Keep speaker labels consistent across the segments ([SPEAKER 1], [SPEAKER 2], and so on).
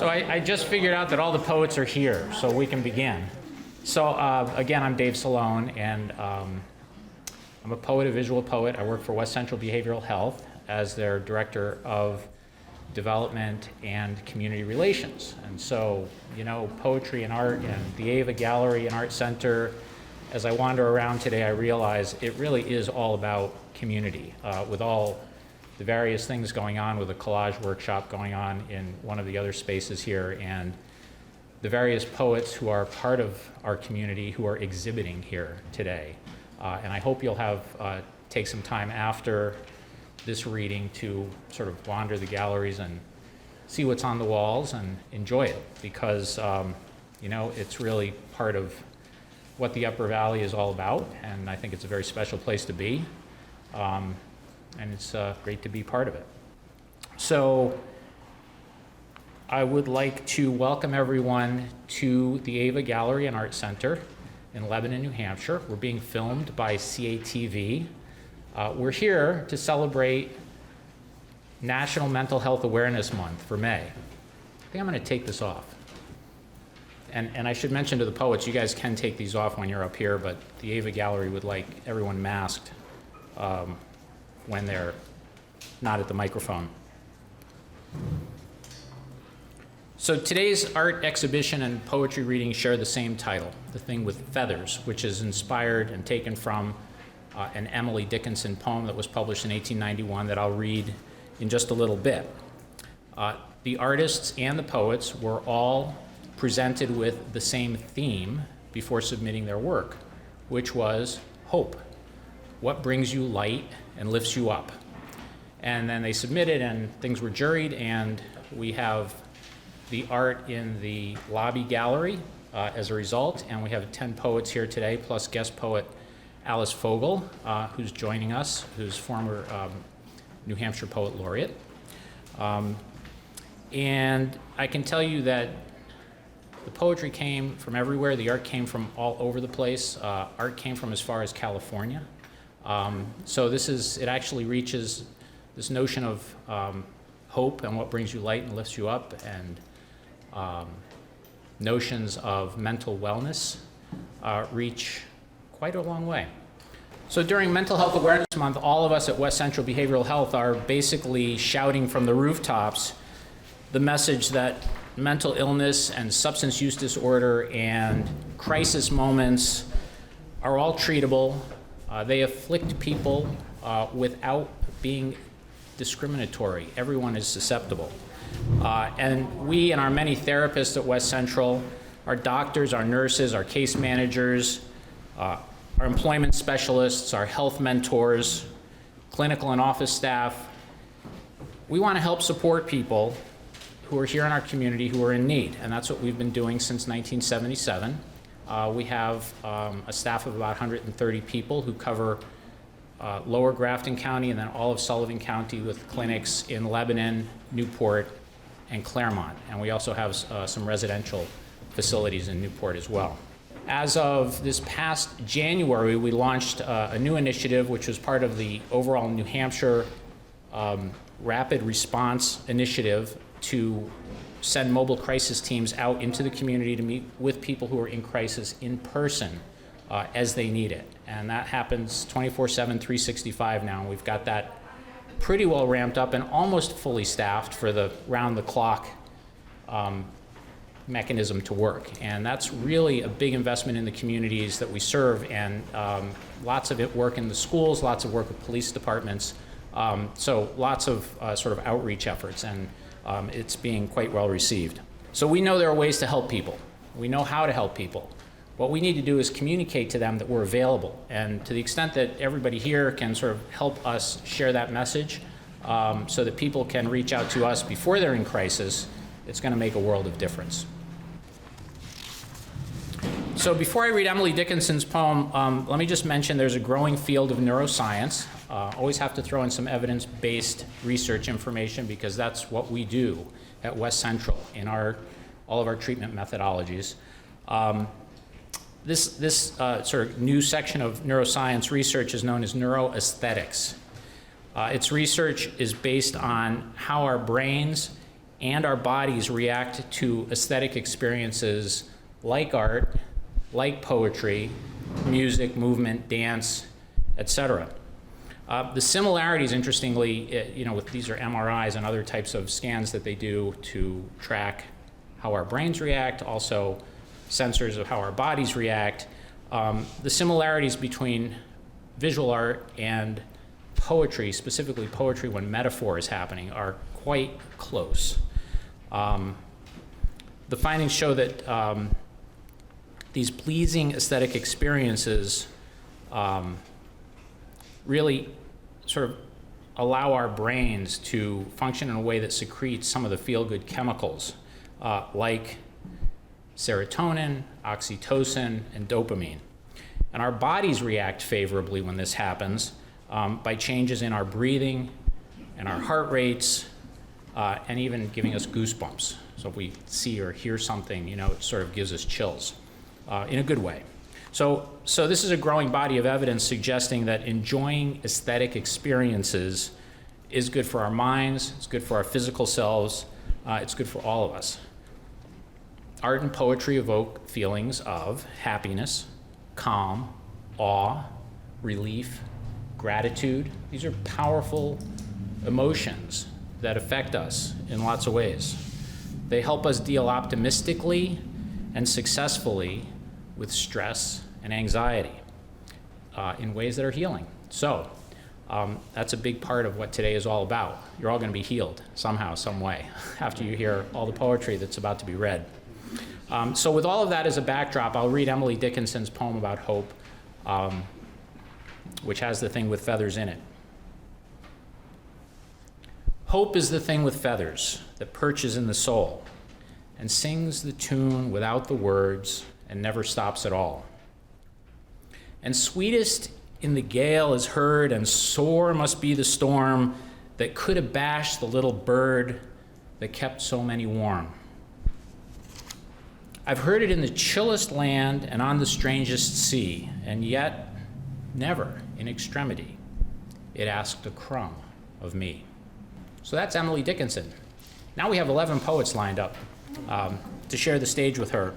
[SPEAKER 1] So I just figured out that all the poets are here, so we can begin. So again, I'm Dave Salone, and I'm a poet, a visual poet. I work for West Central Behavioral Health as their Director of Development and Community Relations. And so, you know, poetry and art and the AVA Gallery and Art Center, as I wander around today, I realize it really is all about community, with all the various things going on, with a collage workshop going on in one of the other spaces here, and the various poets who are part of our community who are exhibiting here today. And I hope you'll have take some time after this reading to sort of wander the galleries and see what's on the walls and enjoy it, because you know, it's really part of what the Upper Valley is all about, and I think it's a very special place to be. And it's great to be part of it. So I would like to welcome everyone to the AVA Gallery and Art Center in Lebanon, New Hampshire. We're being filmed by CATV. We're here to celebrate National Mental Health Awareness Month for May. I think I'm going to take this off. And I should mention to the poets, you guys can take these off when you're up here, but the AVA Gallery would like everyone masked when they're not at the microphone. So today's art exhibition and poetry reading share the same title, The Thing with Feathers, which is inspired and taken from an Emily Dickinson poem that was published in 1891 that I'll read in just a little bit. The artists and the poets were all presented with the same theme before submitting their work, which was hope. What brings you light and lifts you up? And then they submitted, and things were juried, and we have the art in the lobby gallery as a result, and we have 10 poets here today, plus guest poet Alice Fogel, who's joining us, who's former New Hampshire Poet Laureate. And I can tell you that the poetry came from everywhere. The art came from all over the place. Art came from as far as California. So it actually reaches this notion of hope and what brings you light and lifts you up, and notions of mental wellness reach quite a long way. So during Mental Health Awareness Month, all of us at West Central Behavioral Health are basically shouting from the rooftops the message that mental illness and substance use disorder and crisis moments are all treatable. They afflict people without being discriminatory. Everyone is susceptible. And we and our many therapists at West Central, our doctors, our nurses, our case managers, our employment specialists, our health mentors, clinical and office staff, we want to help support people who are here in our community who are in need, and that's what we've been doing since 1977. We have a staff of about 130 people who cover Lower Grafton County and then all of Sullivan County, with clinics in Lebanon, Newport, and Claremont. And we also have some residential facilities in Newport as well. As of this past January, we launched a new initiative which was part of the overall New Hampshire Rapid Response Initiative to send mobile crisis teams out into the community to meet with people who are in crisis in person as they need it. And that happens 24/7, 365 now. We've got that pretty well ramped up and almost fully staffed for the round-the-clock mechanism to work. And that's really a big investment in the communities that we serve, and lots of it work in the schools, lots of work with police departments, so lots of sort of outreach efforts, and it's being quite well received. So we know there are ways to help people. We know how to help people. What we need to do is communicate to them that we're available, and to the extent that everybody here can sort of help us share that message so that people can reach out to us before they're in crisis, it's going to make a world of difference. So before I read Emily Dickinson's poem, let me just mention there's a growing field of neuroscience. Always have to throw in some evidence-based research information, because that's what we do at West Central in all of our treatment methodologies. This sort of new section of neuroscience research is known as neuroaesthetics. Its research is based on how our brains and our bodies react to aesthetic experiences like art, like poetry, music, movement, dance, etc. The similarities, interestingly, these are MRIs and other types of scans that they do to track how our brains react, also sensors of how our bodies react. The similarities between visual art and poetry, specifically poetry when metaphor is happening, are quite close. The findings show that these pleasing aesthetic experiences really sort of allow our brains to function in a way that secretes some of the feel-good chemicals like serotonin, oxytocin, and dopamine. And our bodies react favorably when this happens by changes in our breathing and our heart rates, and even giving us goosebumps. So if we see or hear something, it sort of gives us chills in a good way. So this is a growing body of evidence suggesting that enjoying aesthetic experiences is good for our minds, it's good for our physical selves, it's good for all of us. Art and poetry evoke feelings of happiness, calm, awe, relief, gratitude. These are powerful emotions that affect us in lots of ways. They help us deal optimistically and successfully with stress and anxiety in ways that are healing. So that's a big part of what today is all about. You're all going to be healed somehow, some way, after you hear all the poetry that's about to be read. So with all of that as a backdrop, I'll read Emily Dickinson's poem about hope, which has the thing with feathers in it. Hope is the thing with feathers that perches in the soul and sings the tune without the words and never stops at all. And sweetest in the gale is heard, and sore must be the storm that could abash the little bird that kept so many warm. I've heard it in the chillest land and on the strangest sea, and yet never in extremity it asked a crumb of me. So that's Emily Dickinson. Now we have 11 poets lined up to share the stage with her.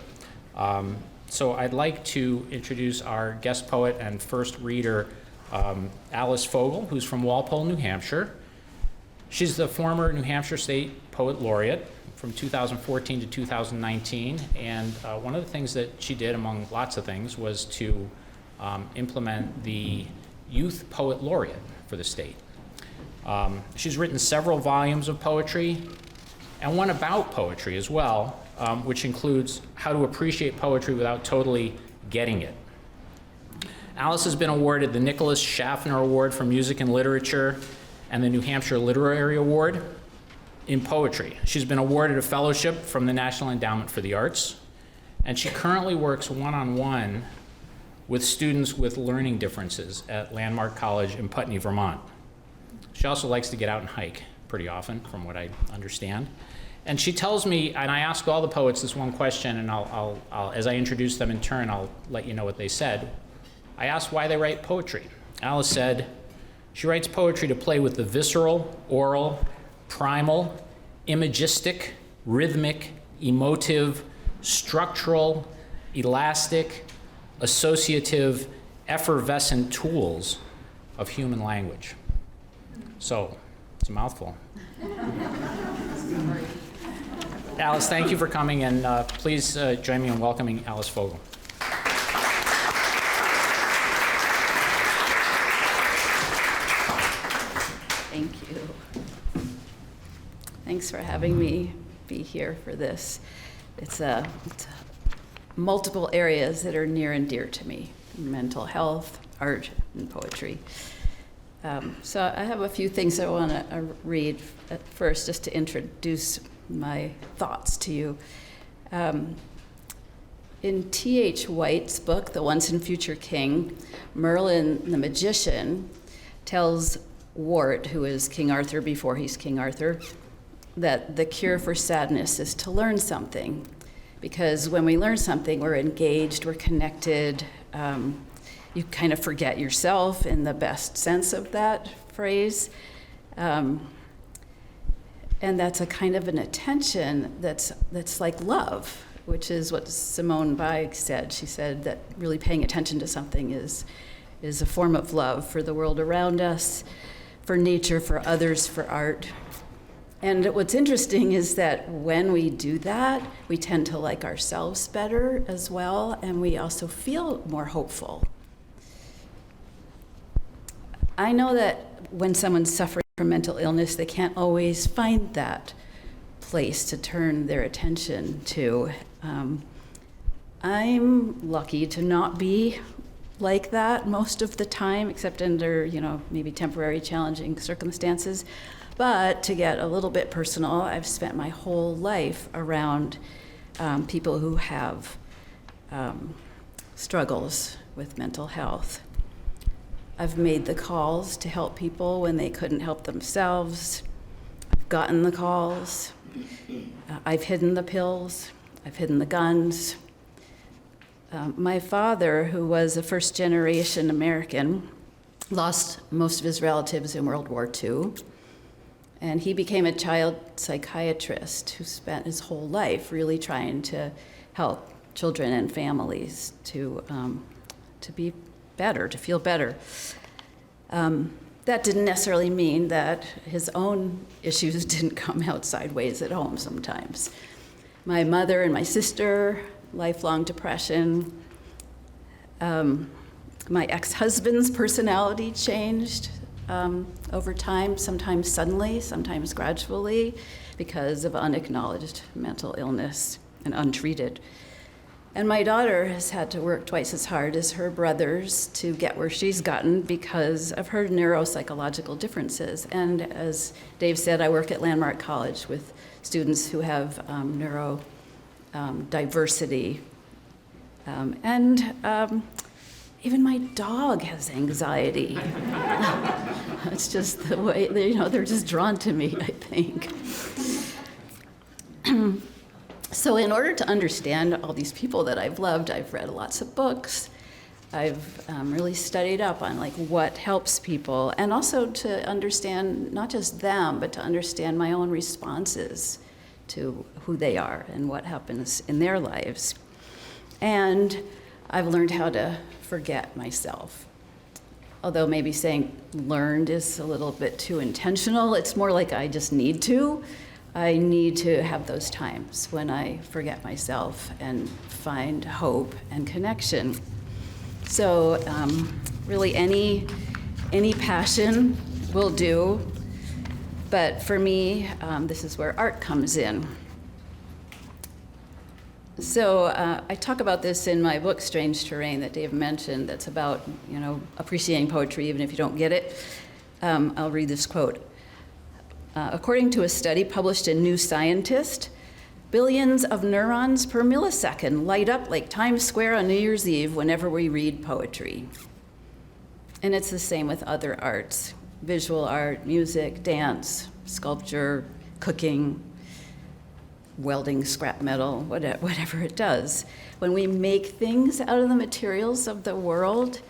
[SPEAKER 1] So I'd like to introduce our guest poet and first reader, Alice Fogel, who's from Walpole, New Hampshire. She's the former New Hampshire State Poet Laureate from 2014 to 2019, and one of the things that she did, among lots of things, was to implement the Youth Poet Laureate for the state. She's written several volumes of poetry and one about poetry as well, which includes how to appreciate poetry without totally getting it. Alice has been awarded the Nicholas Schaffner Award for Music and Literature and the New Hampshire Literary Award in poetry. She's been awarded a fellowship from the National Endowment for the Arts, and she currently works one-on-one with students with learning differences at Landmark College in Putney, Vermont. She also likes to get out and hike pretty often, from what I understand. And she tells me, and I ask all the poets this one question, and I'll as I introduce them in turn, I'll let you know what they said. I asked why they write poetry. Alice said, she writes poetry to play with the visceral, oral, primal, imagistic, rhythmic, emotive, structural, elastic, associative, effervescent tools of human language. So, it's a mouthful. Alice, thank you for coming, and please join me in welcoming Alice Fogel.
[SPEAKER 2] Thank you. Thanks for having me be here for this. It's multiple areas that are near and dear to me: mental health, art, and poetry. So I have a few things I want to read at first, just to introduce my thoughts to you. In T.H. White's book, The Once and Future King, Merlin the magician tells Wart, who is King Arthur before he's King Arthur, that the cure for sadness is to learn something. Because when we learn something, we're engaged, we're connected, you kind of forget yourself in the best sense of that phrase. And that's a kind of an attention that's like love, which is what Simone Weil said. She said that really paying attention to something is a form of love for the world around us, for nature, for others, for art. And what's interesting is that when we do that, we tend to like ourselves better as well, and we also feel more hopeful. I know that when someone's suffering from mental illness, they can't always find that place to turn their attention to. I'm lucky to not be like that most of the time, except under, maybe temporary challenging circumstances. But to get a little bit personal, I've spent my whole life around people who have struggles with mental health. I've made the calls to help people when they couldn't help themselves. I've gotten the calls. I've hidden the pills. I've hidden the guns. My father, who was a first-generation American, lost most of his relatives in World War II. And he became a child psychiatrist who spent his whole life really trying to help children and families to be better, to feel better. That didn't necessarily mean that his own issues didn't come out sideways at home sometimes. My mother and my sister, lifelong depression. My ex-husband's personality changed over time, sometimes suddenly, sometimes gradually, because of unacknowledged mental illness and untreated. And my daughter has had to work twice as hard as her brothers to get where she's gotten because of her neuropsychological differences. And as Dave said, I work at Landmark College with students who have neurodiversity. Even my dog has anxiety. It's just the way, they're just drawn to me, I think. So in order to understand all these people that I've loved, I've read lots of books. I've really studied up on what helps people, and also to understand not just them, but to understand my own responses to who they are and what happens in their lives. And I've learned how to forget myself. Although maybe saying learned is a little bit too intentional, it's more like I just need to. I need to have those times when I forget myself and find hope and connection. So really any passion will do, but for me, this is where art comes in. So I talk about this in my book, Strange Terrain, that Dave mentioned, that's about, appreciating poetry even if you don't get it. I'll read this quote. According to a study published in New Scientist, billions of neurons per millisecond light up like Times Square on New Year's Eve whenever we read poetry. And it's the same with other arts, visual art, music, dance, sculpture, cooking, welding scrap metal, whatever it does. When we make things out of the materials of the world,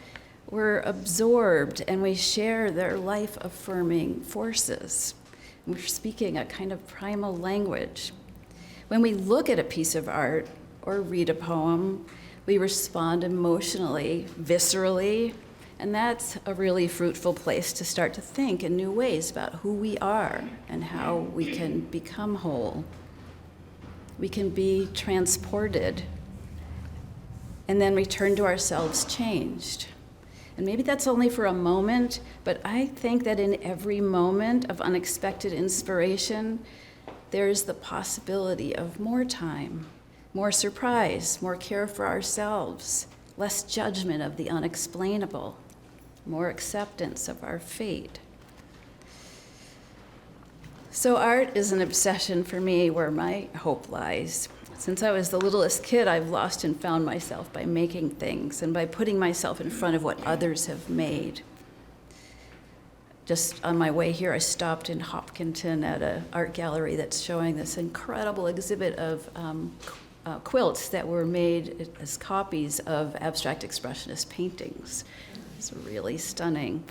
[SPEAKER 2] we're absorbed and we share their life-affirming forces. We're speaking a kind of primal language. When we look at a piece of art or read a poem, we respond emotionally, viscerally, and that's a really fruitful place to start to think in new ways about who we are and how we can become whole. We can be transported and then return to ourselves changed. And maybe that's only for a moment, but I think that in every moment of unexpected inspiration, there's the possibility of more time, more surprise, more care for ourselves, less judgment of the unexplainable, more acceptance of our fate. So art is an obsession for me where my hope lies. Since I was the littlest kid, I've lost and found myself by making things and by putting myself in front of what others have made. Just on my way here, I stopped in Hopkinton at an art gallery that's showing this incredible exhibit of quilts that were made as copies of abstract expressionist paintings. It's really stunning.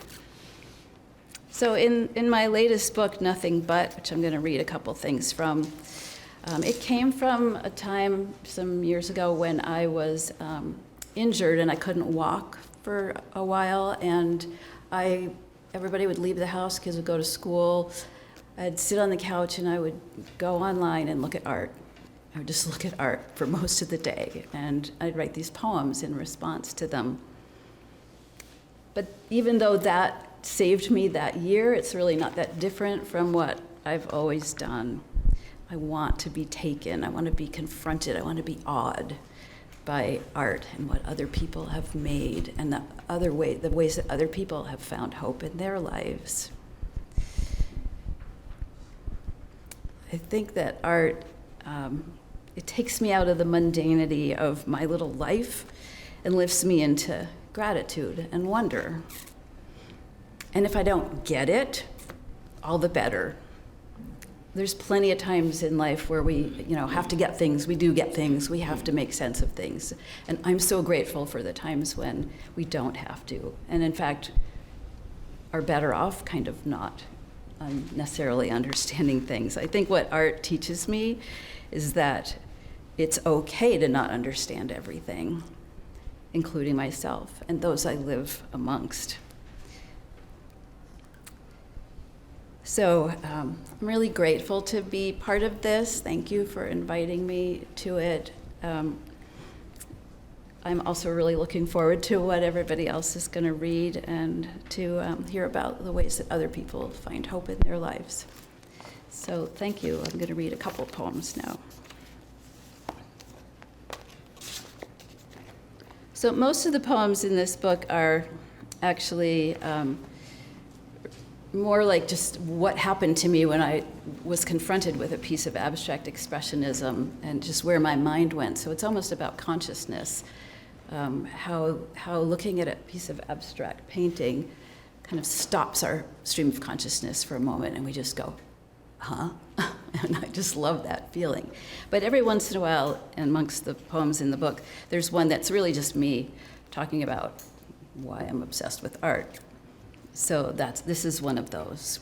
[SPEAKER 2] So in my latest book, Nothing But, which I'm going to read a couple things from, it came from a time some years ago when I was injured and I couldn't walk for a while, and everybody would leave the house, kids would go to school. I'd sit on the couch and I would go online and look at art. I would just look at art for most of the day, and I'd write these poems in response to them. But even though that saved me that year, it's really not that different from what I've always done. I want to be taken, I want to be confronted, I want to be awed by art and what other people have made and the ways that other people have found hope in their lives. I think that art, it takes me out of the mundanity of my little life and lifts me into gratitude and wonder. And if I don't get it, all the better. There's plenty of times in life where we, have to get things. We do get things. We have to make sense of things. And I'm so grateful for the times when we don't have to. And in fact, are better off kind of not necessarily understanding things. I think what art teaches me is that it's okay to not understand everything, including myself and those I live amongst. So I'm really grateful to be part of this. Thank you for inviting me to it. I'm also really looking forward to what everybody else is going to read and to hear about the ways that other people find hope in their lives. So thank you. I'm going to read a couple poems now. So most of the poems in this book are actually more like just what happened to me when I was confronted with a piece of abstract expressionism and just where my mind went. So it's almost about consciousness, how looking at a piece of abstract painting kind of stops our stream of consciousness for a moment and we just go, huh? And I just love that feeling. But every once in a while, amongst the poems in the book, there's one that's really just me talking about why I'm obsessed with art. So this is one of those.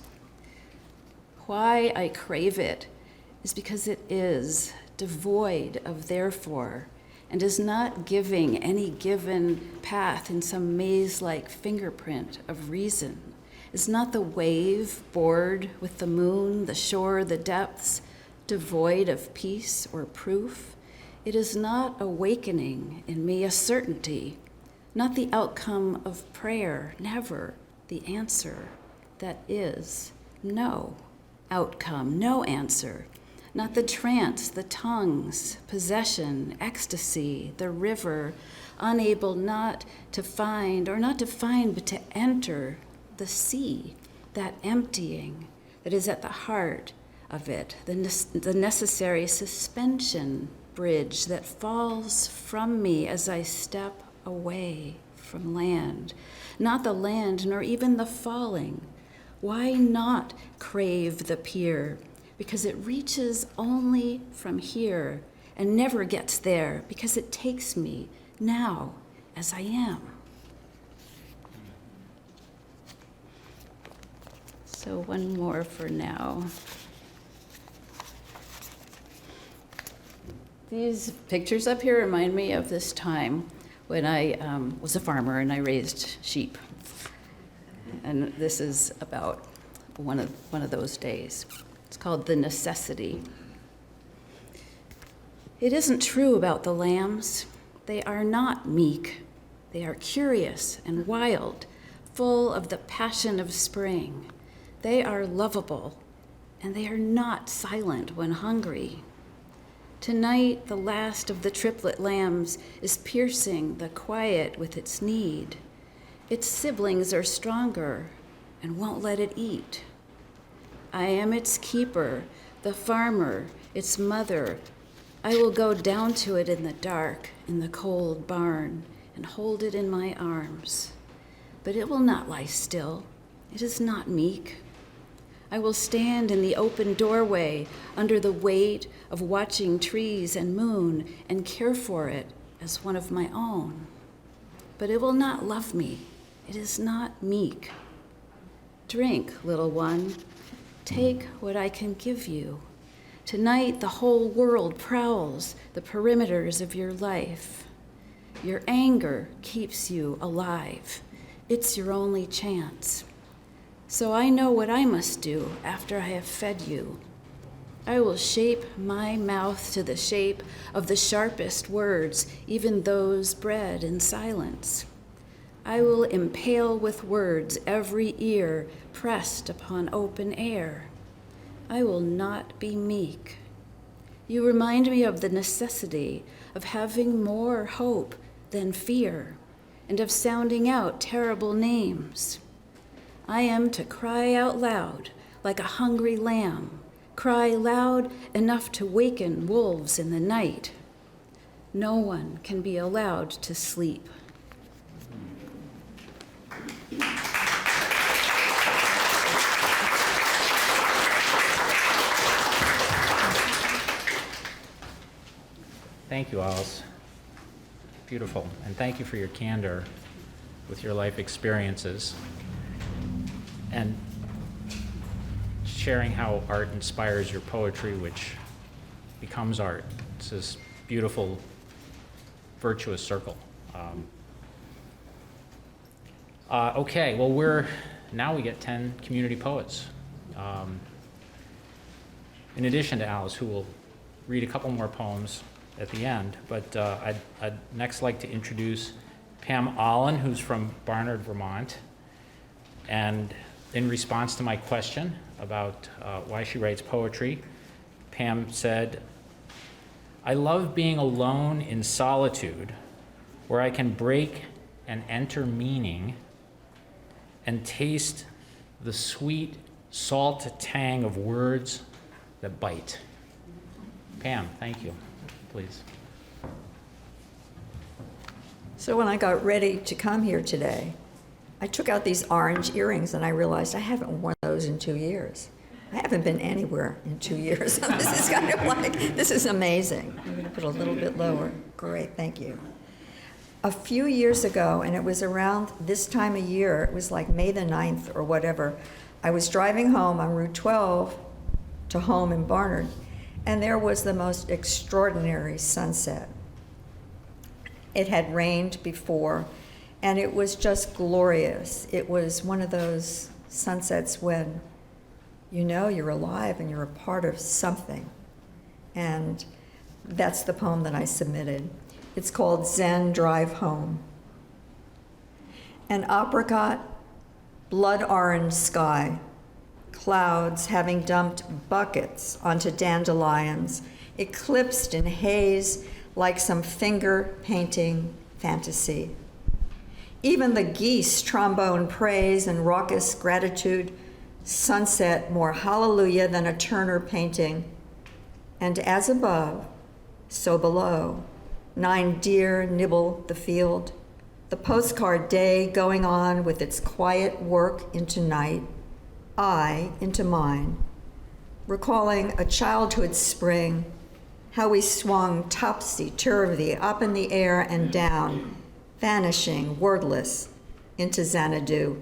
[SPEAKER 2] Why I crave it is because it is devoid of therefore and is not giving any given path in some maze-like fingerprint of reason. Is not the wave bored with the moon, the shore, the depths, devoid of peace or proof. It is not awakening in me a certainty, not the outcome of prayer, never the answer that is no outcome, no answer, not the trance, the tongues, possession, ecstasy, the river, unable not to find, or not to find, but to enter the sea, that emptying that is at the heart of it, the necessary suspension bridge that falls from me as I step away from land. Not the land, nor even the falling. Why not crave the pier? Because it reaches only from here and never gets there, because it takes me now as I am. So one more for now. These pictures up here remind me of this time when I was a farmer and I raised sheep. And this is about one of those days. It's called The Necessity. It isn't true about the lambs. They are not meek. They are curious and wild, full of the passion of spring. They are lovable, and they are not silent when hungry. Tonight, the last of the triplet lambs is piercing the quiet with its need. Its siblings are stronger and won't let it eat. I am its keeper, the farmer, its mother. I will go down to it in the dark, in the cold barn, and hold it in my arms. But it will not lie still. It is not meek. I will stand in the open doorway under the weight of watching trees and moon and care for it as one of my own. But it will not love me. It is not meek. Drink, little one. Take what I can give you. Tonight, the whole world prowls the perimeters of your life. Your anger keeps you alive. It's your only chance. So I know what I must do after I have fed you. I will shape my mouth to the shape of the sharpest words, even those bred in silence. I will impale with words every ear pressed upon open air. I will not be meek. You remind me of the necessity of having more hope than fear, and of sounding out terrible names. I am to cry out loud like a hungry lamb, cry loud enough to waken wolves in the night. No one can be allowed to sleep.
[SPEAKER 1] Thank you, Alice. Beautiful. And thank you for your candor with your life experiences and sharing how art inspires your poetry, which becomes art. It's this beautiful, virtuous circle. Okay, well, now we get 10 community poets. In addition to Alice, who will read a couple more poems at the end, but I'd next like to introduce Pam Ahlen, who's from Barnard, Vermont. And in response to my question about why she writes poetry, Pam said, "I love being alone in solitude, where I can break and enter meaning and taste the sweet salt tang of words that bite." Pam, thank you. Please.
[SPEAKER 3] So when I got ready to come here today, I took out these orange earrings and I realized I haven't worn those in 2 years. I haven't been anywhere in 2 years. So this is kind of like, this is amazing. I'm going to put a little bit lower. Great, thank you. A few years ago, and it was around this time of year, it was like May the 9th or whatever, I was driving home on Route 12 to home in Barnard, and there was the most extraordinary sunset. It had rained before, and it was just glorious. It was one of those sunsets when you know you're alive and you're a part of something. And that's the poem that I submitted. It's called Zen Drive Home. An apricot, blood orange sky, clouds having dumped buckets onto dandelions, eclipsed in haze like some finger painting fantasy. Even the geese trombone praise and raucous gratitude, sunset more hallelujah than a Turner painting. And as above, so below, 9 deer nibble the field, the postcard day going on with its quiet work into night, I into mine, recalling a childhood spring, how we swung topsy-turvy up in the air and down, vanishing wordless into Xanadu,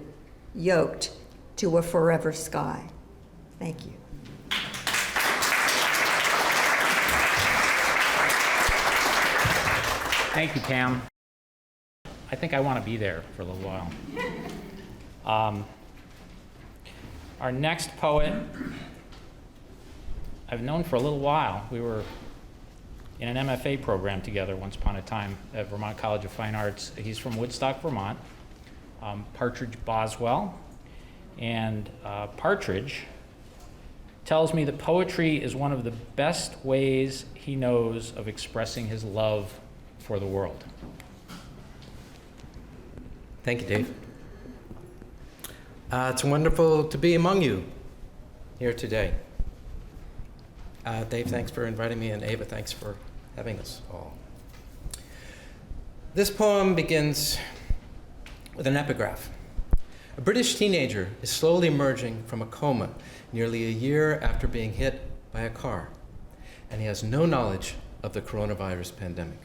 [SPEAKER 3] yoked to a forever sky. Thank you.
[SPEAKER 1] Thank you, Pam. I think I want to be there for a little while. Our next poet, I've known for a little while. We were in an MFA program together once upon a time at Vermont College of Fine Arts. He's from Woodstock, Vermont, Partridge Boswell. And Partridge tells me that poetry is one of the best ways he knows of expressing his love for the world.
[SPEAKER 4] Thank you, Dave. It's wonderful to be among you here today. Dave, thanks for inviting me, and Ava, thanks for having us all. This poem begins with an epigraph. A British teenager is slowly emerging from a coma nearly a year after being hit by a car, and he has no knowledge of the coronavirus pandemic.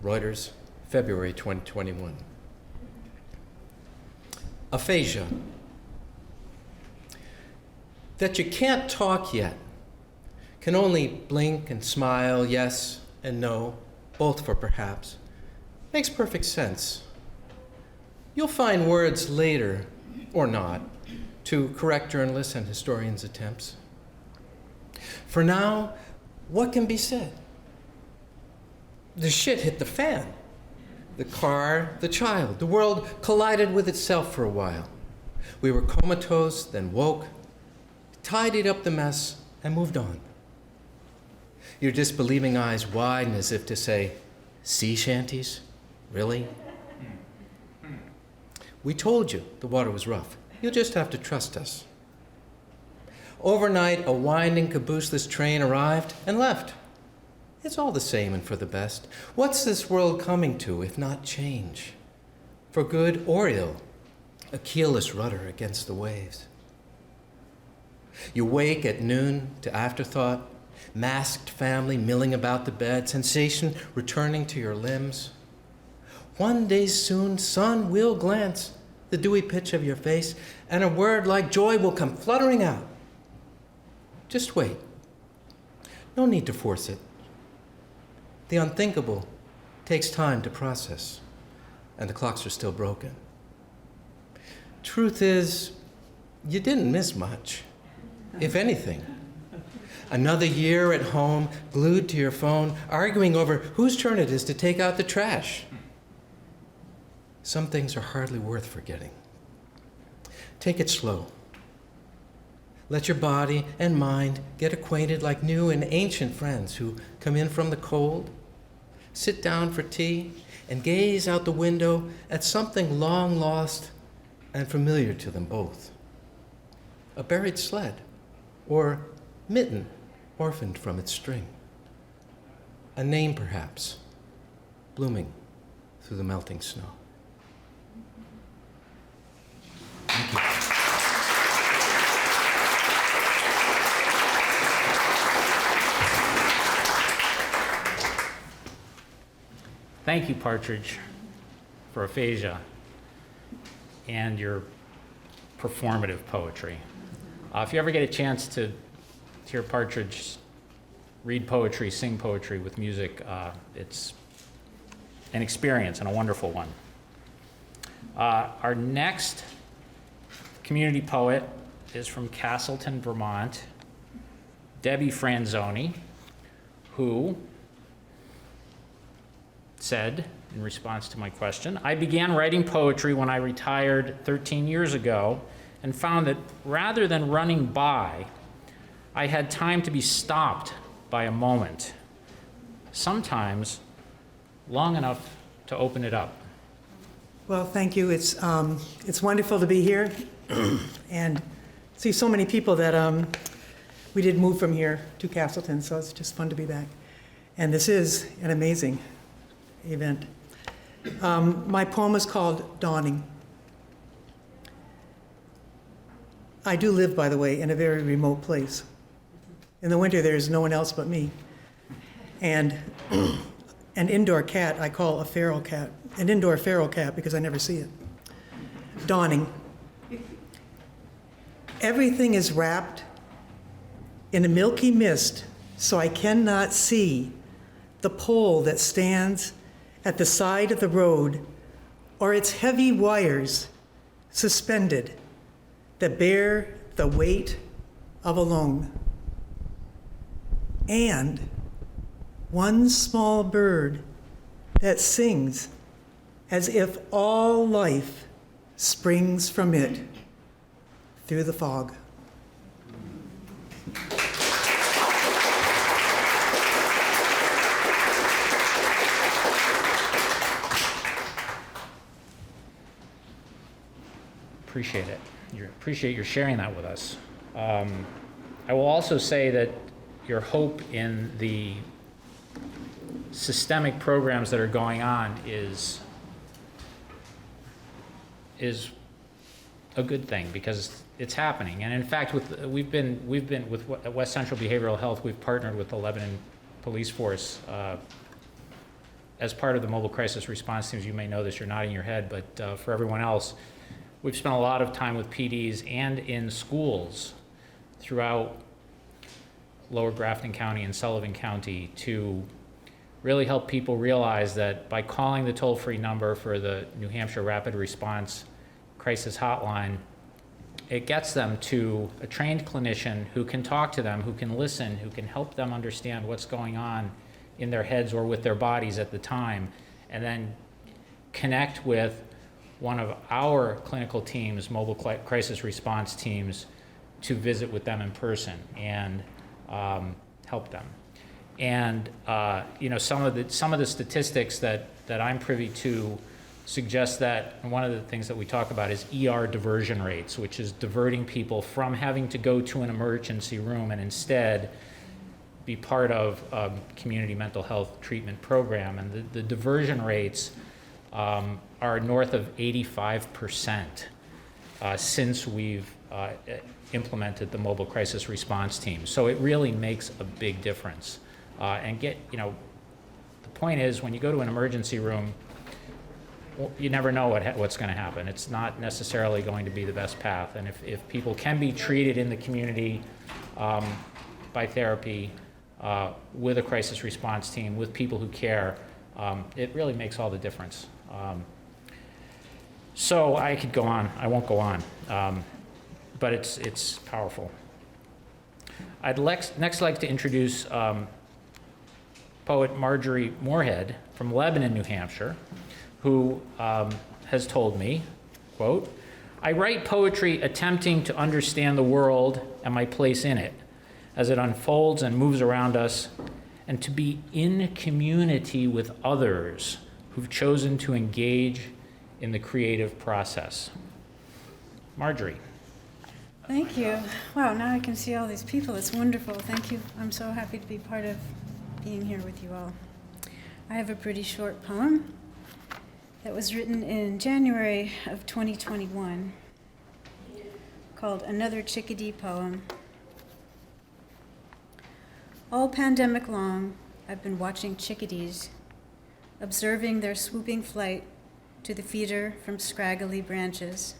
[SPEAKER 4] Reuters, February 2021. Aphasia. That you can't talk yet, can only blink and smile, yes and no, both for perhaps, makes perfect sense. You'll find words later, or not, to correct journalists' and historians' attempts. For now, what can be said? The shit hit the fan. The car, the child, the world collided with itself for a while. We were comatose, then woke, tidied up the mess, and moved on. Your disbelieving eyes widen as if to say, sea shanties? Really? We told you the water was rough. You'll just have to trust us. Overnight, a winding cabooseless train arrived and left. It's all the same and for the best. What's this world coming to, if not change? For good or ill, a keelless rudder against the waves. You wake at noon to afterthought, masked family milling about the bed, sensation returning to your limbs. One day soon, sun will glance the dewy pitch of your face, and a word like joy will come fluttering out. Just wait. No need to force it. The unthinkable takes time to process, and the clocks are still broken. Truth is, you didn't miss much, if anything. Another year at home, glued to your phone, arguing over whose turn it is to take out the trash. Some things are hardly worth forgetting. Take it slow. Let your body and mind get acquainted like new and ancient friends who come in from the cold, sit down for tea, and gaze out the window at something long lost and familiar to them both. A buried sled, or mitten orphaned from its string. A name, perhaps, blooming through the melting snow. Thank you.
[SPEAKER 1] Thank you, Partridge, for aphasia and your performative poetry. If you ever get a chance to hear Partridge read poetry, sing poetry with music, it's an experience and a wonderful one. Our next community poet is from Castleton, Vermont, Debby Franzoni, who said, in response to my question, I began writing poetry when I retired 13 years ago and found that rather than running by, I had time to be stopped by a moment, sometimes long enough to open it up.
[SPEAKER 5] Well, thank you. It's wonderful to be here and see so many people that we did move from here to Castleton, so it's just fun to be back. And this is an amazing event. My poem is called Dawning. I do live, by the way, in a very remote place. In the winter, there's no one else but me. And an indoor cat I call a feral cat, an indoor feral cat because I never see it. Dawning. Everything is wrapped in a milky mist, so I cannot see the pole that stands at the side of the road, or its heavy wires suspended that bear the weight of alone. And one small bird that sings as if all life springs from it through the fog.
[SPEAKER 1] Appreciate it. Appreciate your sharing that with us. I will also say that your hope in the systemic programs that are going on is a good thing because it's happening. And in fact, we've been with West Central Behavioral Health. We've partnered with the Lebanon Police Force as part of the mobile crisis response teams. You may know this. You're nodding your head, but for everyone else, we've spent a lot of time with PDs and in schools throughout Lower Grafton County and Sullivan County to really help people realize that by calling the toll-free number for the New Hampshire Rapid Response Crisis Hotline, it gets them to a trained clinician who can talk to them, who can listen, who can help them understand what's going on in their heads or with their bodies at the time, and then connect with one of our clinical teams, mobile crisis response teams, to visit with them in person and help them. And some of the statistics that I'm privy to suggest that, and one of the things that we talk about is ER diversion rates, which is diverting people from having to go to an emergency room and instead be part of a community mental health treatment program. And the diversion rates are north of 85% since we've implemented the mobile crisis response team. So it really makes a big difference. The point is, when you go to an emergency room, you never know what's going to happen. It's not necessarily going to be the best path. And if people can be treated in the community by therapy, with a crisis response team, with people who care, it really makes all the difference. So I could go on. I won't go on. But it's powerful. I'd next like to introduce poet Marjorie Moorhead from Lebanon, New Hampshire, who has told me, quote, "I write poetry attempting to understand the world and my place in it as it unfolds and moves around us, and to be in community with others who've chosen to engage in the creative process." Marjorie.
[SPEAKER 6] Thank you. Wow, now I can see all these people. It's wonderful. Thank you. I'm so happy to be part of being here with you all. I have a pretty short poem that was written in January of 2021 called Another Chickadee Poem. All pandemic long, I've been watching chickadees, observing their swooping flight to the feeder from scraggly branches,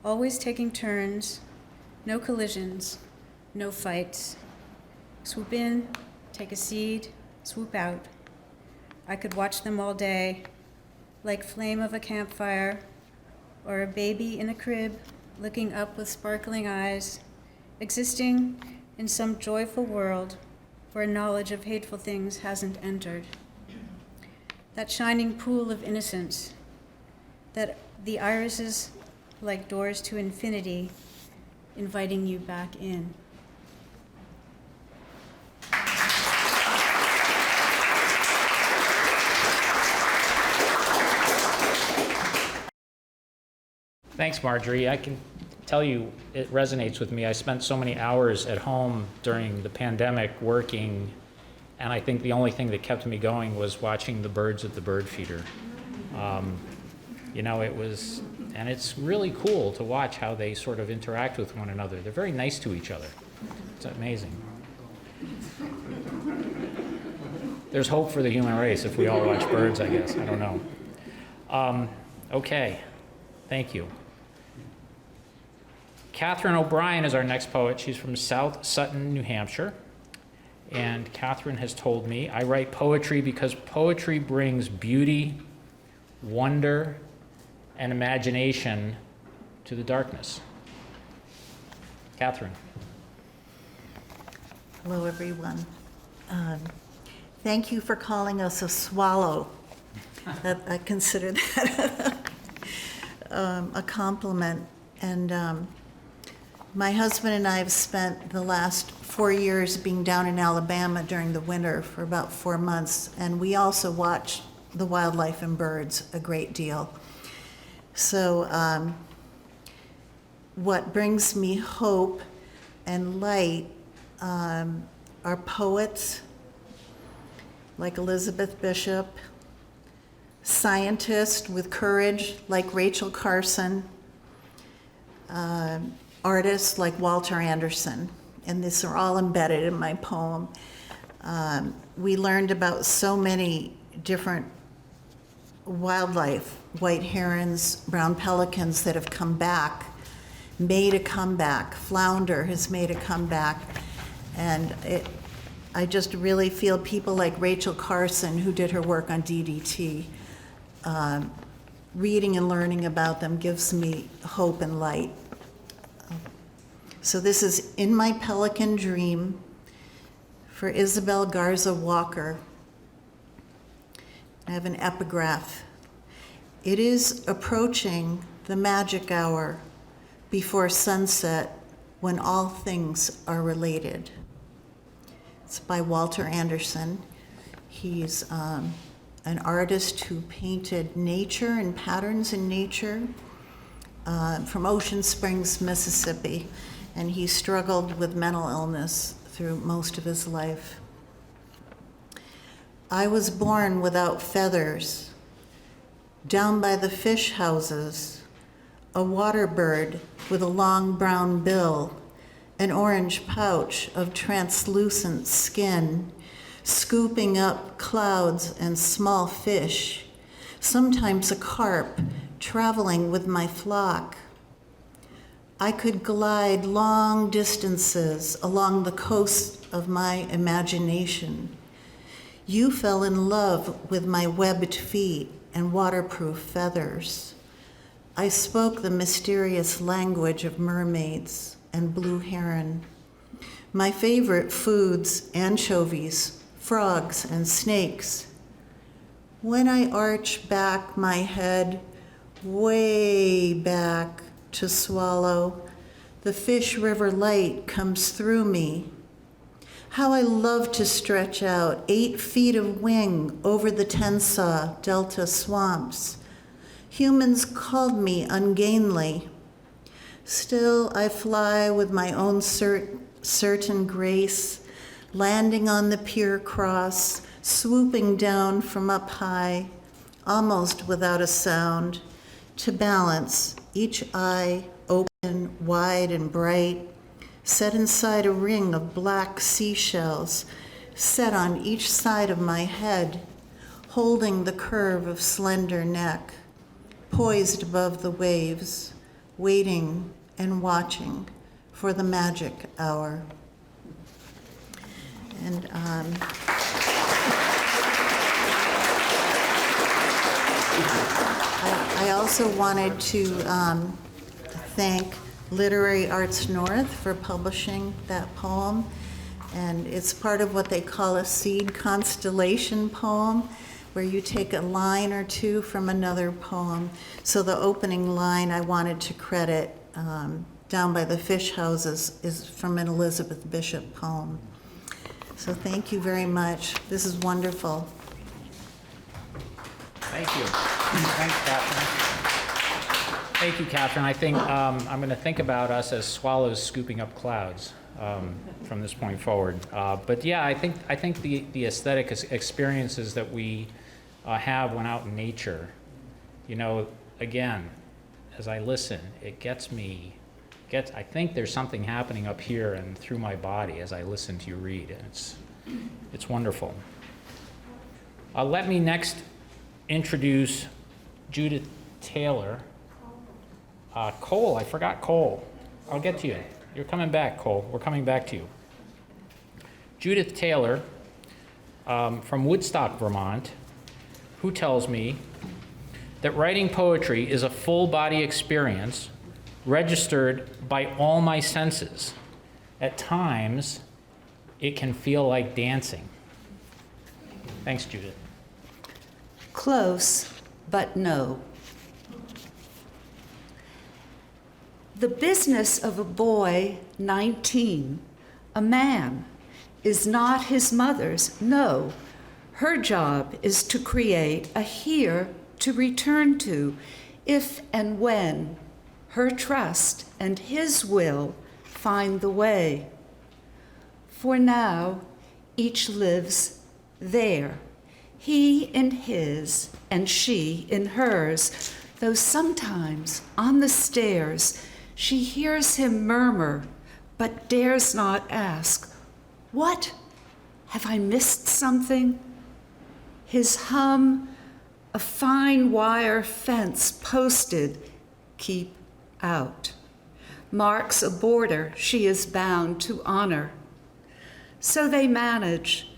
[SPEAKER 6] always taking turns, no collisions, no fights. Swoop in, take a seed, swoop out. I could watch them all day, like flame of a campfire, or a baby in a crib looking up with sparkling eyes, existing in some joyful world where knowledge of hateful things hasn't entered. That shining pool of innocence, that the irises like doors to infinity, inviting you back in.
[SPEAKER 1] Thanks, Marjorie. I can tell you it resonates with me. I spent so many hours at home during the pandemic working, and I think the only thing that kept me going was watching the birds at the bird feeder. And it's really cool to watch how they sort of interact with one another. They're very nice to each other. It's amazing. There's hope for the human race if we all watch birds, I guess. I don't know. Okay, thank you. Catherine O'Brien is our next poet. She's from South Sutton, New Hampshire. And Catherine has told me, "I write poetry because poetry brings beauty, wonder, and imagination to the darkness." Catherine.
[SPEAKER 7] Hello, everyone. Thank you for calling us a swallow. I consider that a compliment. And my husband and I have spent the last 4 years being down in Alabama during the winter for about 4 months, and we also watch the wildlife and birds a great deal. So what brings me hope and light are poets like Elizabeth Bishop, scientists with courage like Rachel Carson, artists like Walter Anderson, and these are all embedded in my poem. We learned about so many different wildlife, white herons, brown pelicans that have come back made a comeback. Flounder has made a comeback. And I just really feel people like Rachel Carson, who did her work on DDT, reading and learning about them gives me hope and light. So this is In My Pelican Dream for Isabel Garza Walker. I have an epigraph. It is approaching the magic hour before sunset when all things are related. It's by Walter Anderson. He's an artist who painted nature and patterns in nature from Ocean Springs, Mississippi, and he struggled with mental illness through most of his life. I was born without feathers, down by the fish houses, a water bird with a long brown bill, an orange pouch of translucent skin, scooping up clouds and small fish, sometimes a carp traveling with my flock. I could glide long distances along the coast of my imagination. You fell in love with my webbed feet and waterproof feathers. I spoke the mysterious language of mermaids and blue heron. My favorite foods, anchovies, frogs, and snakes. When I arch back my head, way back to swallow, the fish river light comes through me. How I love to stretch out 8 feet of wing over the Tensaw Delta swamps. Humans called me ungainly. Still, I fly with my own certain grace, landing on the pier cross, swooping down from up high, almost without a sound, to balance, each eye open, wide, and bright, set inside a ring of black seashells, set on each side of my head, holding the curve of slender neck, poised above the waves, waiting and watching for the magic hour. And I also wanted to thank Literary Arts North for publishing that poem. And it's part of what they call a seed constellation poem, where you take a line or two from another poem. So the opening line I wanted to credit, Down by the Fish Houses, is from an Elizabeth Bishop poem. So thank you very much. This is wonderful.
[SPEAKER 1] Thank you. Thanks, Catherine. Thank you, Catherine. I think I'm going to think about us as swallows scooping up clouds from this point forward. But yeah, I think the aesthetic experiences that we have when out in nature, you know, again, as I listen, it gets me. I think there's something happening up here and through my body as I listen to you read, and it's wonderful. Let me next introduce Judith Taylor. Cole, I forgot Cole. I'll get to you. You're coming back, Cole. We're coming back to you. Judith Taylor from Woodstock, Vermont, who tells me that writing poetry is a full body experience registered by all my senses. At times, it can feel like dancing. Thanks, Judith.
[SPEAKER 8] Close, but no. The business of a boy 19, a man, is not his mother's, no. Her job is to create a here to return to if and when her trust and his will find the way. For now, each lives there, he in his and she in hers, though sometimes on the stairs she hears him murmur, but dares not ask, "What? Have I missed something?" His hum, a fine wire fence posted, "Keep out." marks a border she is bound to honor. So they manage,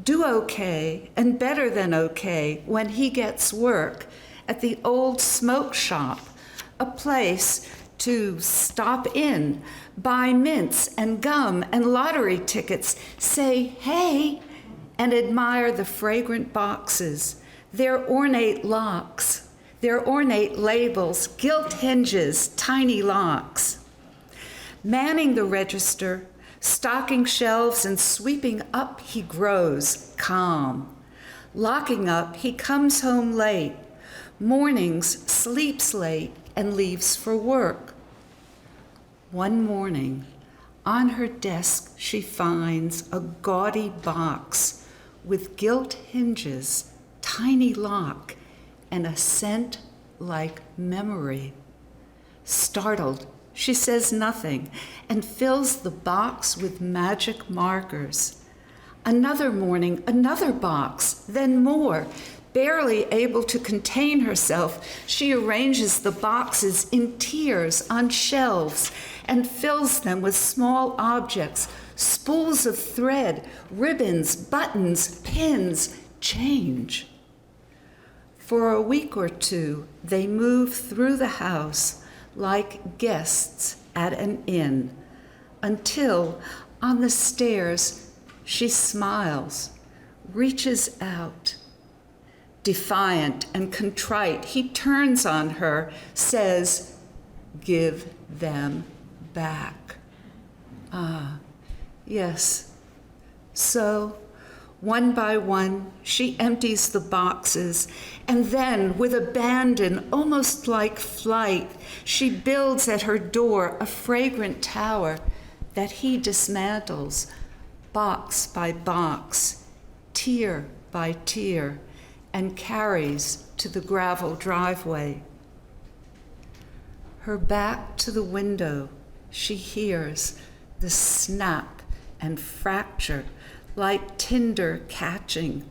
[SPEAKER 8] do okay and better than okay when he gets work at the old smoke shop, a place to stop in, buy mints and gum and lottery tickets, say hey, and admire the fragrant boxes, their ornate locks, their ornate labels, gilt hinges, tiny locks. Manning the register, stocking shelves and sweeping up, he grows calm. Locking up, he comes home late, mornings sleeps late and leaves for work. One morning, on her desk, she finds a gaudy box with gilt hinges, tiny lock, and a scent like memory. Startled, she says nothing and fills the box with magic markers. Another morning, another box, then more. Barely able to contain herself, she arranges the boxes in tiers on shelves and fills them with small objects, spools of thread, ribbons, buttons, pins, change. For a week or two, they move through the house like guests at an inn, until on the stairs she smiles, reaches out. Defiant and contrite, he turns on her, says, "Give them back." Ah, yes. So, one by one, she empties the boxes, and then, with abandon, almost like flight, she builds at her door a fragrant tower that he dismantles, box by box, tier by tier, and carries to the gravel driveway. Her back to the window, she hears the snap and fracture like tinder catching.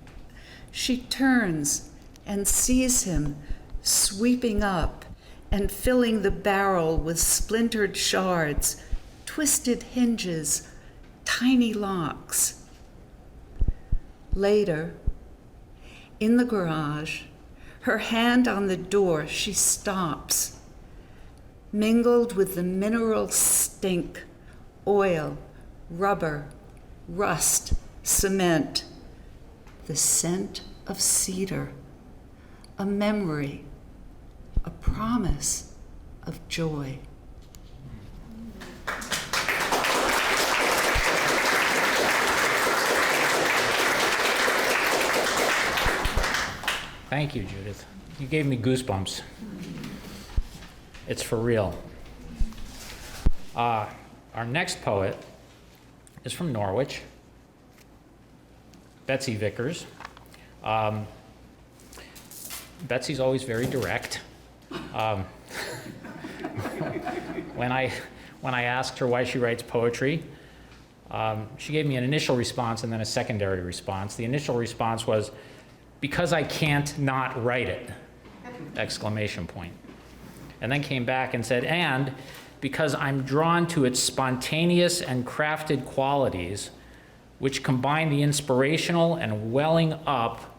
[SPEAKER 8] She turns and sees him sweeping up and filling the barrel with splintered shards, twisted hinges, tiny locks. Later, in the garage, her hand on the door, she stops, mingled with the mineral stink, oil, rubber, rust, cement, the scent of cedar, a memory, a promise of joy.
[SPEAKER 1] Thank you, Judith. You gave me goosebumps. It's for real. Our next poet is from Norwich, Betsy Vickers. Betsy's always very direct. When I asked her why she writes poetry, she gave me an initial response and then a secondary response. The initial response was, "Because I can't not write it!" Exclamation point. And then came back and said, "And because I'm drawn to its spontaneous and crafted qualities, which combine the inspirational and welling up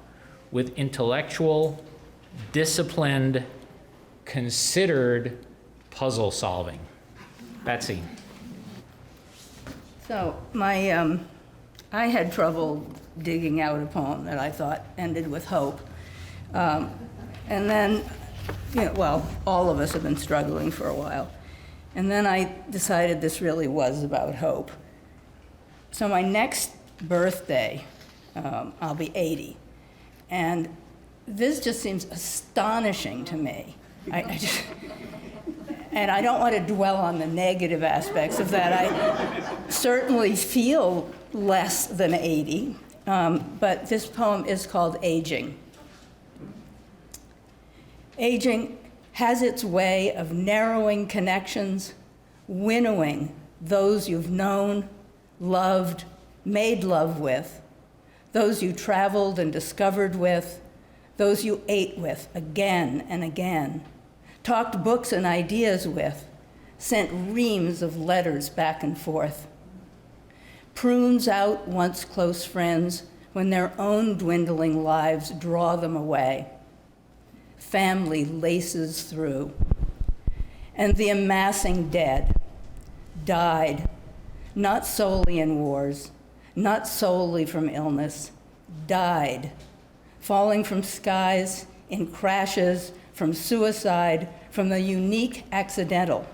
[SPEAKER 1] with intellectual, disciplined, considered puzzle solving." Betsy.
[SPEAKER 2] So I had trouble digging out a poem that I thought ended with hope. And then, well, all of us have been struggling for a while. And then I decided this really was about hope. So my next birthday, I'll be 80. And this just seems astonishing to me. And I don't want to dwell on the negative aspects of that. I certainly feel less than 80. But this poem is called Aging. Aging has its way of narrowing connections, winnowing those you've known, loved, made love with, those you traveled and discovered with, those you ate with again and again, talked books and ideas with,
[SPEAKER 9] sent reams of letters back and forth. Prunes out once close friends when their own dwindling lives draw them away. Family laces through. And the amassing dead died, not solely in wars, not solely from illness, died, falling from skies, in crashes, from suicide, from the unique accidental.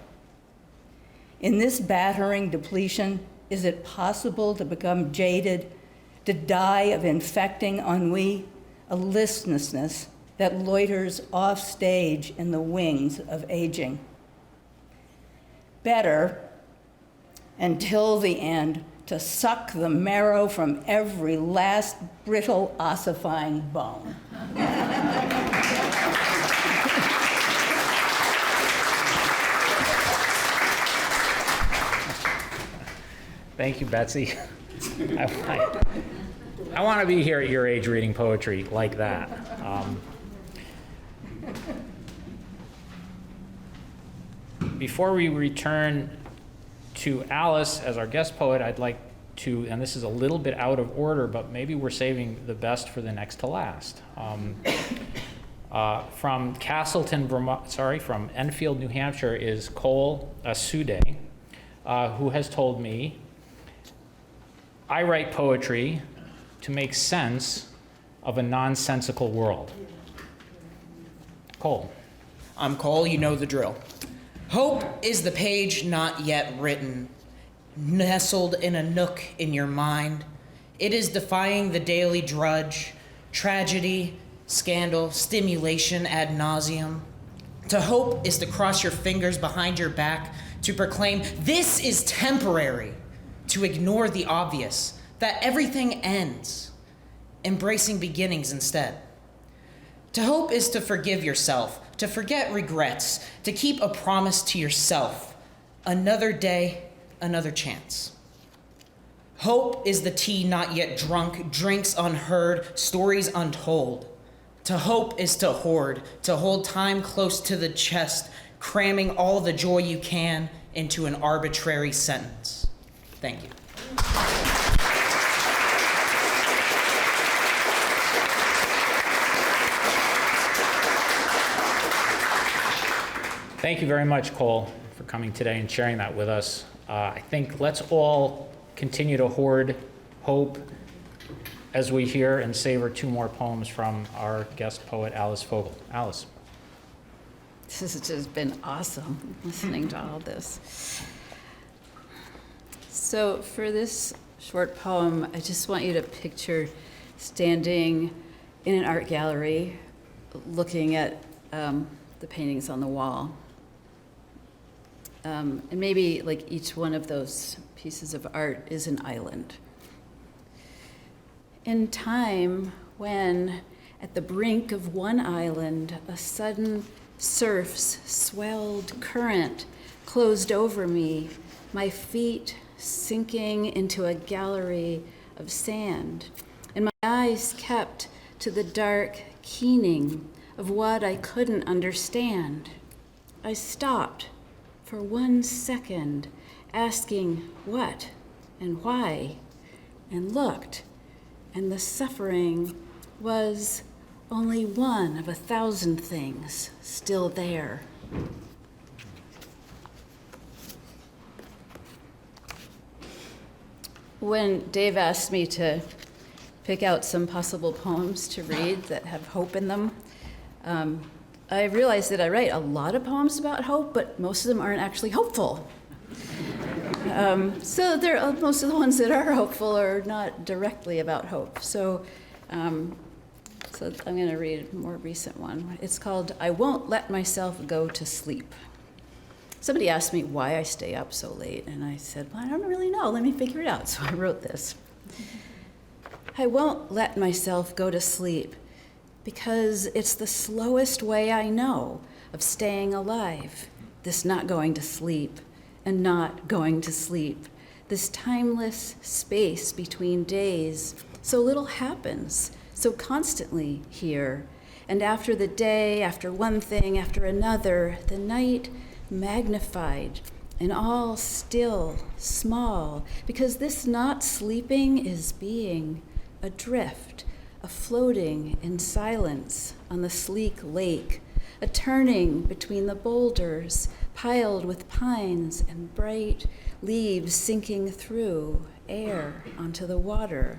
[SPEAKER 9] In this battering depletion, is it possible to become jaded, to die of infecting ennui, a listlessness that loiters off stage in the wings of aging? Better, until the end, to suck the marrow from every last brittle ossifying bone.
[SPEAKER 1] Thank you, Betsy. I want to be here at your age reading poetry like that. Before we return to Alice as our guest poet, I'd like to, and this is a little bit out of order, but maybe we're saving the best for the next to last. From Castleton, Vermont, from Enfield, New Hampshire, is Cole Asude, who has told me, I write poetry to make sense of a nonsensical world. Cole.
[SPEAKER 10] I'm Cole, you know the drill. Hope is the page not yet written, nestled in a nook in your mind. It is defying the daily drudge, tragedy, scandal, stimulation ad nauseum. To hope is to cross your fingers behind your back, to proclaim, this is temporary, to ignore the obvious, that everything ends, embracing beginnings instead. To hope is to forgive yourself, to forget regrets, to keep a promise to yourself. Another day, another chance. Hope is the tea not yet drunk, drinks unheard, stories untold. To hope is to hoard, to hold time close to the chest, cramming all the joy you can into an arbitrary sentence. Thank you.
[SPEAKER 1] Thank you very much, Cole, for coming today and sharing that with us. I think let's all continue to hoard hope as we hear and savor two more poems from our guest poet, Alice Fogel. Alice.
[SPEAKER 2] This has just been awesome, listening to all this. So for this short poem, I just want you to picture standing in an art gallery, looking at the paintings on the wall. And maybe like each one of those pieces of art is an island. In time when, at the brink of one island, a sudden surf's swelled current closed over me, my feet sinking into a gallery of sand, and my eyes kept to the dark keening of what I couldn't understand. I stopped for 1 second, asking what and why, and looked, and the suffering was only one of 1,000 things still there. When Dave asked me to pick out some possible poems to read that have hope in them, I realized that I write a lot of poems about hope, but most of them aren't actually hopeful. So most of the ones that are hopeful are not directly about hope. So I'm going to read a more recent one. It's called I Won't Let Myself Go to Sleep. Somebody asked me why I stay up so late, and I said, well, I don't really know. Let me figure it out. So I wrote this. I won't let myself go to sleep because it's the slowest way I know of staying alive, this not going to sleep and not going to sleep, this timeless space between days. So little happens, so constantly here. And after the day, after one thing, after another, the night magnified, and all still, small, because this not sleeping is being, adrift, a floating in silence on the sleek lake, a turning between the boulders piled with pines and bright leaves sinking through air onto the water,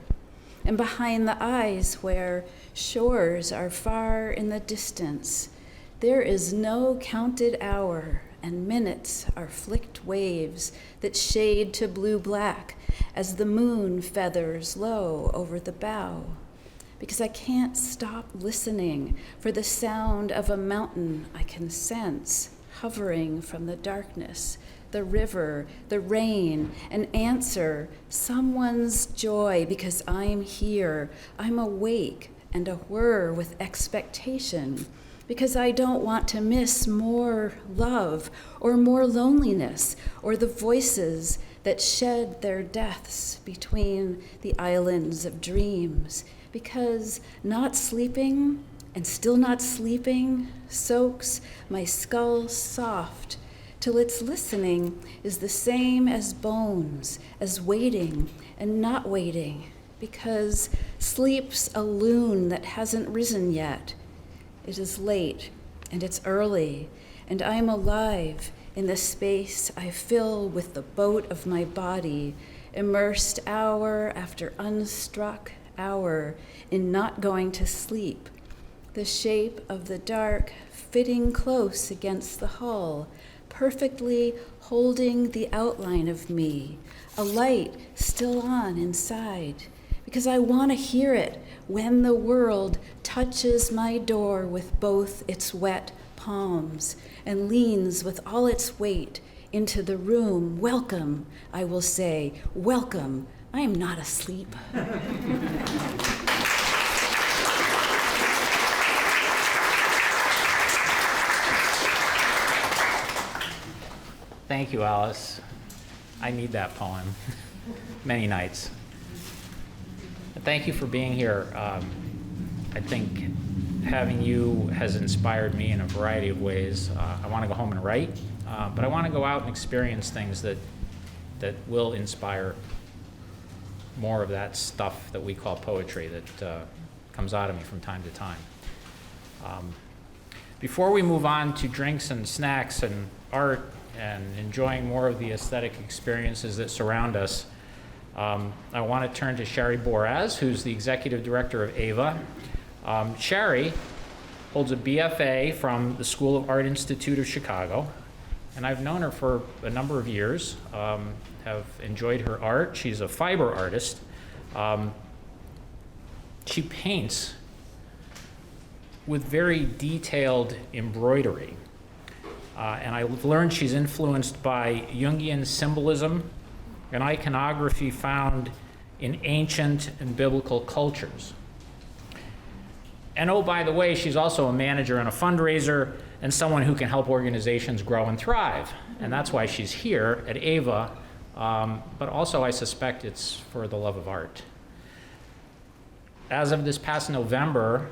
[SPEAKER 2] and behind the eyes where shores are far in the distance, there is no counted hour, and minutes are flicked waves that shade to blue-black as the moon feathers low over the bow. Because I can't stop listening for the sound of a mountain I can sense hovering from the darkness, the river, the rain, and answer someone's joy because I'm here. I'm awake and awhir with expectation because I don't want to miss more love or more loneliness or the voices that shed their deaths between the islands of dreams. Because not sleeping and still not sleeping soaks my skull soft till its listening is the same as bones, as waiting and not waiting, because sleep's a loon that hasn't risen yet. It is late and it's early, and I'm alive in the space I fill with the boat of my body, immersed hour after unstruck hour in not going to sleep, the shape of the dark fitting close against the hull, perfectly holding the outline of me, a light still on inside, because I want to hear it when the world touches my door with both its wet palms and leans with all its weight into the room. Welcome, I will say, welcome. I am not asleep.
[SPEAKER 1] Thank you, Alice. I need that poem many nights. And thank you for being here. I think having you has inspired me in a variety of ways. I want to go home and write, but I want to go out and experience things that will inspire more of that stuff that we call poetry that comes out of me from time to time. Before we move on to drinks and snacks and art and enjoying more of the aesthetic experiences that surround us, I want to turn to Sherry Boraz, who's the executive director of AVA. Sherry holds a BFA from the School of Art Institute of Chicago, and I've known her for a number of years, have enjoyed her art. She's a fiber artist. She paints with very detailed embroidery. And I've learned she's influenced by Jungian symbolism and iconography found in ancient and biblical cultures. And oh, by the way, she's also a manager and a fundraiser and someone who can help organizations grow and thrive. And that's why she's here at AVA, but also I suspect it's for the love of art. As of this past November,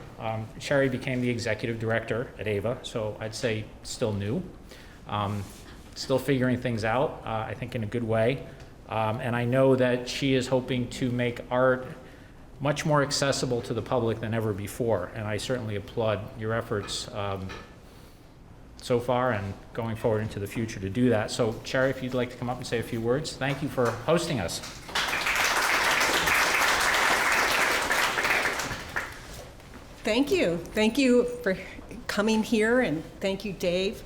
[SPEAKER 1] Sherry became the executive director at AVA, so I'd say still new. Still figuring things out, I think in a good way. And I know that she is hoping to make art much more accessible to the public than ever before, and I certainly applaud your efforts so far and going forward into the future to do that. So Sherry, if you'd like to come up and say a few words. Thank you for hosting us.
[SPEAKER 11] Thank you. Thank you for coming here, and thank you, Dave.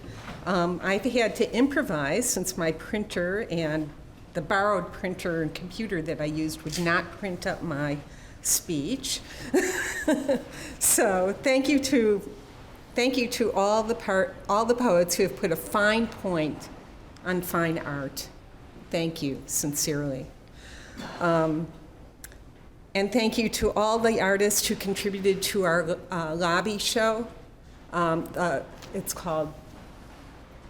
[SPEAKER 11] I've had to improvise since my printer and the borrowed printer and computer that I used would not print up my speech. So thank you to all the poets who have put a fine point on fine art. Thank you, sincerely. And thank you to all the artists who contributed to our lobby show. It's called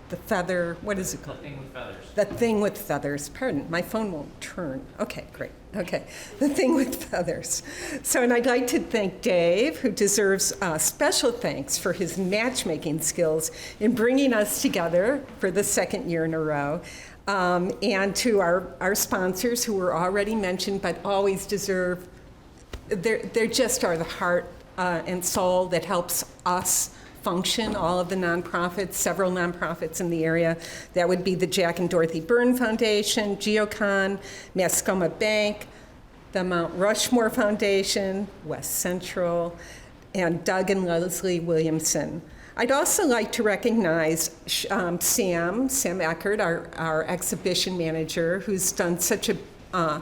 [SPEAKER 11] the feather, what is it called?
[SPEAKER 1] Thing with feathers.
[SPEAKER 11] The thing with feathers. Pardon, my phone won't turn. Okay, great. Okay, the thing with feathers. So, and I'd like to thank Dave, who deserves special thanks for his matchmaking skills in bringing us together for the second year in a row. And to our sponsors who were already mentioned but always deserve, they just are the heart and soul that helps us function, all of the nonprofits, several nonprofits in the area. That would be the Jack and Dorothy Byrne Foundation, GeoCon, Mascoma Bank, the Mount Rushmore Foundation, West Central, and Doug and Leslie Williamson. I'd also like to recognize Sam Eckert, our exhibition manager, who's done such a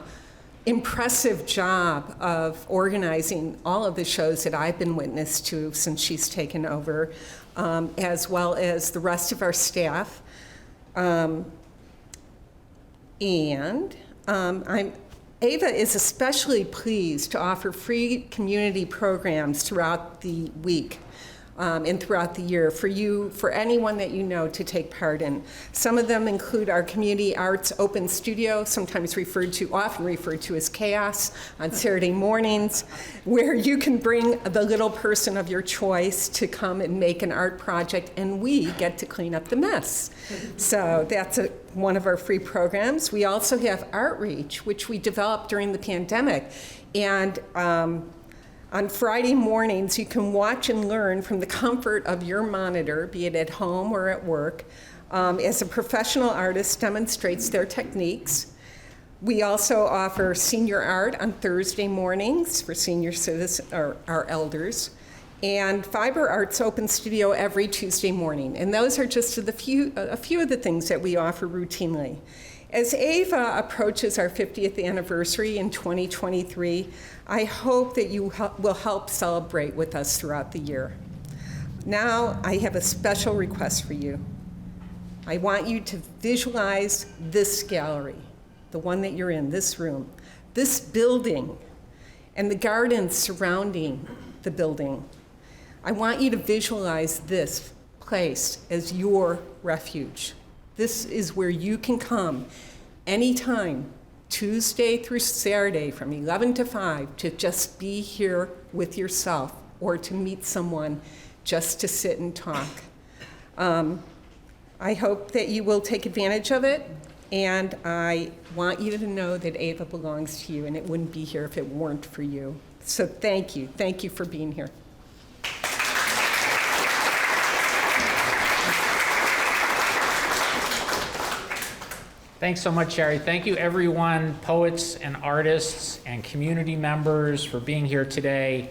[SPEAKER 11] impressive job of organizing all of the shows that I've been witness to since she's taken over, as well as the rest of our staff. AVA is especially pleased to offer free community programs throughout the week. And throughout the year for anyone that you know to take part in. Some of them include our Community Arts Open Studio, sometimes often referred to as Chaos, on Saturday mornings, where you can bring the little person of your choice to come and make an art project, and we get to clean up the mess. So that's one of our free programs. We also have Outreach, which we developed during the pandemic. And on Friday mornings, you can watch and learn from the comfort of your monitor, be it at home or at work, as a professional artist demonstrates their techniques. We also offer senior art on Thursday mornings for senior citizens, or our elders, and Fiber Arts Open Studio every Tuesday morning. And those are just a few of the things that we offer routinely. As AVA approaches our 50th anniversary in 2023, I hope that you will help celebrate with us throughout the year. Now, I have a special request for you. I want you to visualize this gallery, the one that you're in, this room, this building, and the gardens surrounding the building. I want you to visualize this place as your refuge. This is where you can come anytime, Tuesday through Saturday from 11 to 5, to just be here with yourself or to meet someone just to sit and talk. I hope that you will take advantage of it, and I want you to know that AVA belongs to you, and it wouldn't be here if it weren't for you. So thank you. Thank you for being here.
[SPEAKER 1] Thanks so much, Sherry. Thank you, everyone, poets and artists and community members, for being here today.